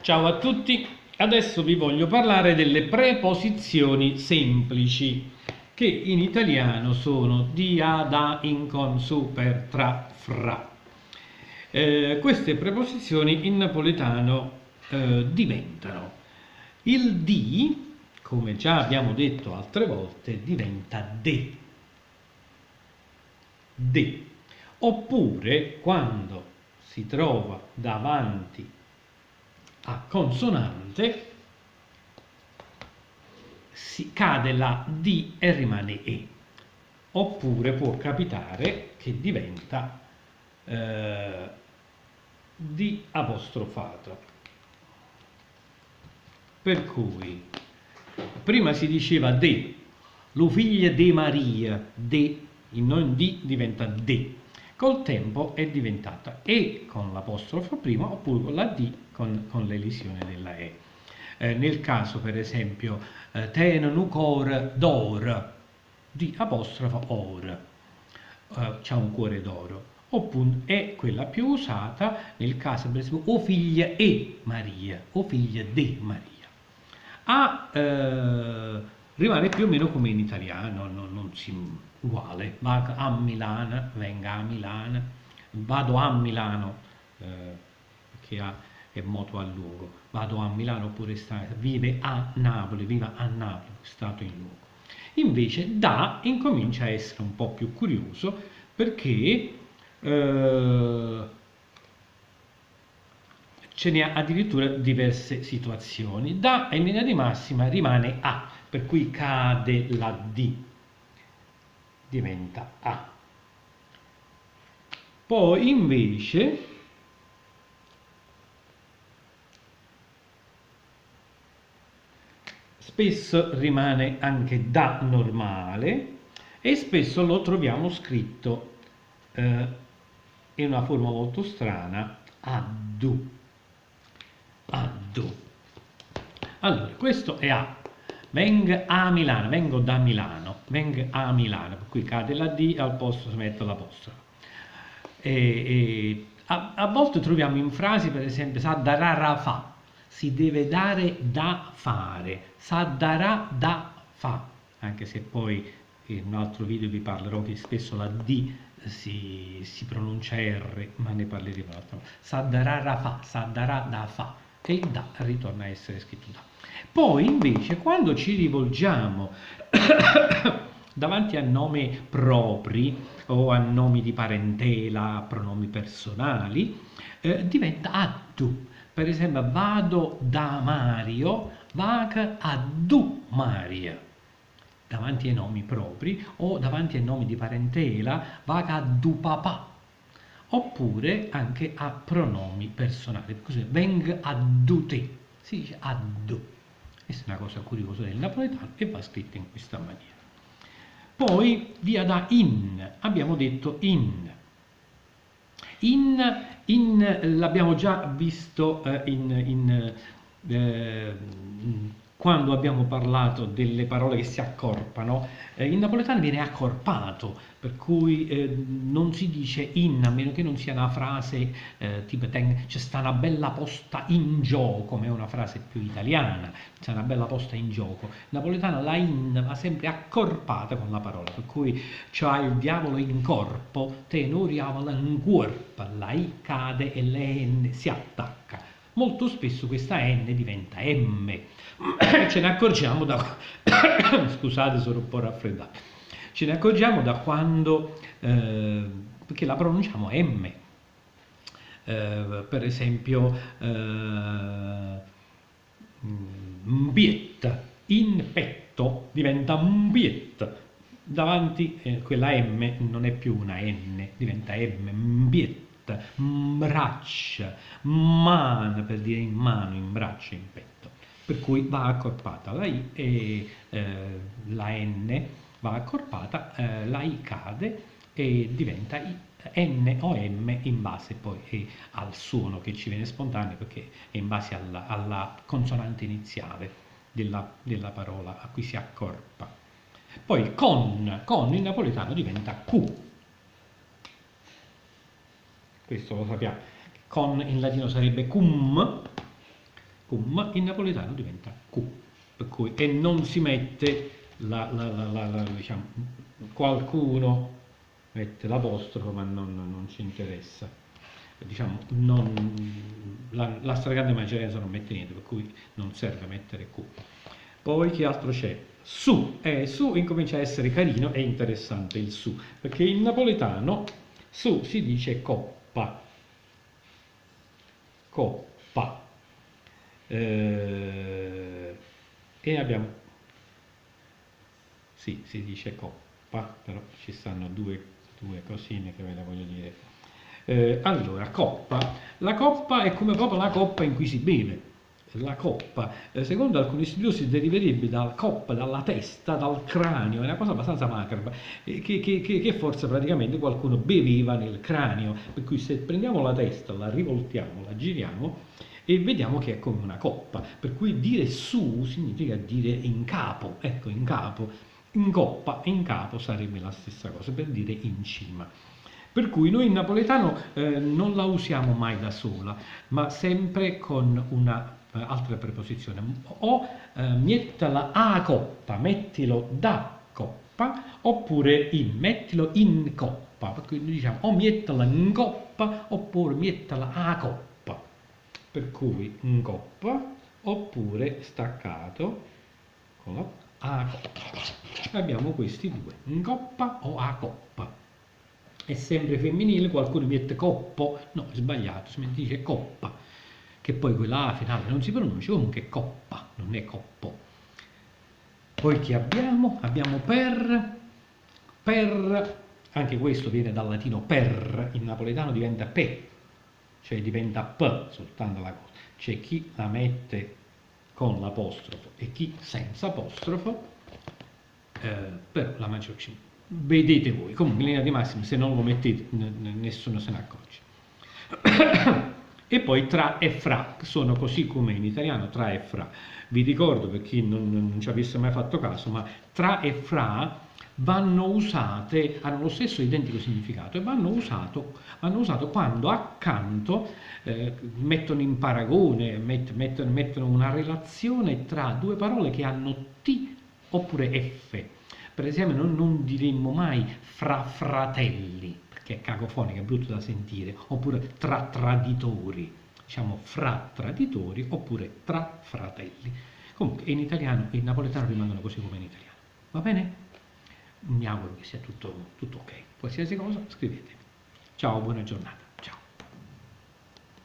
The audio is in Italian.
Ciao a tutti, adesso vi voglio parlare delle preposizioni semplici che in italiano sono di, a, da, in, con, su, per, tra, fra. Queste preposizioni in napoletano diventano il di, come già abbiamo detto altre volte, diventa de. De. Oppure quando si trova davanti a consonante si cade la D e rimane E. Oppure può capitare che diventa D apostrofato. Per cui prima si diceva de, lo figlio di Maria, de, il non di diventa de. Col tempo è diventata E con l'apostrofo prima oppure con la D con l'elisione della E. Nel caso per esempio ten un cuore d'oro, di apostrofo or, c'ha un cuore d'oro. Oppure è quella più usata nel caso per esempio o figlia e Maria, o figlia de Maria. Rimane più o meno come in italiano, non si uguale. Va a Milano, venga a Milano, vado a Milano, perché è moto a lungo, vado a Milano oppure vive a Napoli, viva a Napoli, stato in luogo. Invece da incomincia a essere un po' più curioso perché ce n'è addirittura diverse situazioni. Da in linea di massima rimane A, per cui cade la D, diventa A. Poi invece spesso rimane anche da normale e spesso lo troviamo scritto in una forma molto strana, addu. Addu. Allora, questo è A. Vengo a Milano, vengo da Milano, vengo a Milano, per cui cade la D, al posto si mette l'apostrofo. A volte troviamo in frasi, per esempio, sa darà fa, si deve dare da fare, sa darà da fa, anche se poi in un altro video vi parlerò che spesso la D si pronuncia R, ma ne parleremo un'altra volta. Sa darà fa, sa darà da fa, e il da ritorna a essere scritto da. Poi invece quando ci rivolgiamo davanti a nomi propri o a nomi di parentela, pronomi personali, diventa addu. Per esempio vado da Mario, vaca addu Maria. Davanti ai nomi propri o davanti ai nomi di parentela, vaca addu papà. Oppure anche a pronomi personali. Così, veng addu te. Si dice addu. Questa è una cosa curiosa del napoletano e va scritta in questa maniera. Poi via da in, abbiamo detto in. In l'abbiamo già visto quando abbiamo parlato delle parole che si accorpano. In napoletano viene accorpato, per cui non si dice in, a meno che non sia una frase tipo c'è sta una bella posta in gioco, ma è una frase più italiana, c'è una bella posta in gioco. In napoletano la in va sempre accorpata con la parola, per cui c'ha il diavolo in corpo, te non diavolo in corpo, la i cade e la n si attacca. Molto spesso questa N diventa M, ce ne accorgiamo da scusate, sono un po' raffreddato, ce ne accorgiamo da quando perché la pronunciamo M, per esempio mbiet, in petto diventa mbiet, davanti quella M non è più una N, diventa M, mbiet. Braccia, man per dire in mano, in braccio, in petto, per cui va accorpata la I e la N va accorpata, la I cade e diventa N o M in base poi al suono che ci viene spontaneo, perché è in base alla consonante iniziale della parola a cui si accorpa. Poi con in napoletano diventa Q. Questo lo sappiamo, con in latino sarebbe cum, cum, in napoletano diventa cu, per cui, e non si mette diciamo, qualcuno mette l'apostrofo, ma non ci interessa. Diciamo, la stragrande maggioranza non mette niente, per cui non serve mettere Q. Poi che altro c'è? Su, su incomincia a essere carino e interessante il su, perché in napoletano su si dice coppa, coppa, e abbiamo, sì, si dice coppa, però ci stanno due cosine che ve le voglio dire. Allora, coppa. La coppa è come proprio la coppa in cui si beve. La coppa, secondo alcuni studiosi, deriverebbe dalla coppa, dalla testa, dal cranio, è una cosa abbastanza macabra, che forse praticamente qualcuno beveva nel cranio, per cui se prendiamo la testa, la rivoltiamo, la giriamo e vediamo che è come una coppa, per cui dire su significa dire in capo, ecco, in capo, in coppa e in capo sarebbe la stessa cosa, per dire in cima. Per cui noi in napoletano non la usiamo mai da sola, ma sempre con una altra preposizione. O mettila a coppa, mettilo da coppa, oppure mettilo in coppa. Per cui noi diciamo o mettila in coppa, oppure mettila a coppa. Per cui in coppa, oppure staccato con la a coppa. Abbiamo questi due, in coppa o a coppa. È sempre femminile, qualcuno mette coppo, no, è sbagliato, si dice coppa, che poi quella A finale non si pronuncia, comunque è coppa, non è coppo. Poi che abbiamo? Abbiamo per, anche questo viene dal latino per, in napoletano diventa pe, cioè diventa p soltanto la cosa. C'è chi la mette con l'apostrofo e chi senza apostrofo, però la maggior vedete voi, comunque in linea di massima se non lo mettete nessuno se ne accorge. E poi tra e fra, sono così come in italiano tra e fra. Vi ricordo, per chi non ci avesse mai fatto caso, ma tra e fra vanno usate, hanno lo stesso identico significato e vanno usato quando accanto mettono in paragone, mettono una relazione tra due parole che hanno T oppure F. Per esempio non diremmo mai fra fratelli, perché è cacofonica, è brutto da sentire, oppure tra traditori, diciamo fra traditori oppure tra fratelli. Comunque in italiano e in napoletano rimangono così come in italiano. Va bene? Mi auguro che sia tutto ok. Qualsiasi cosa scrivetemi. Ciao, buona giornata.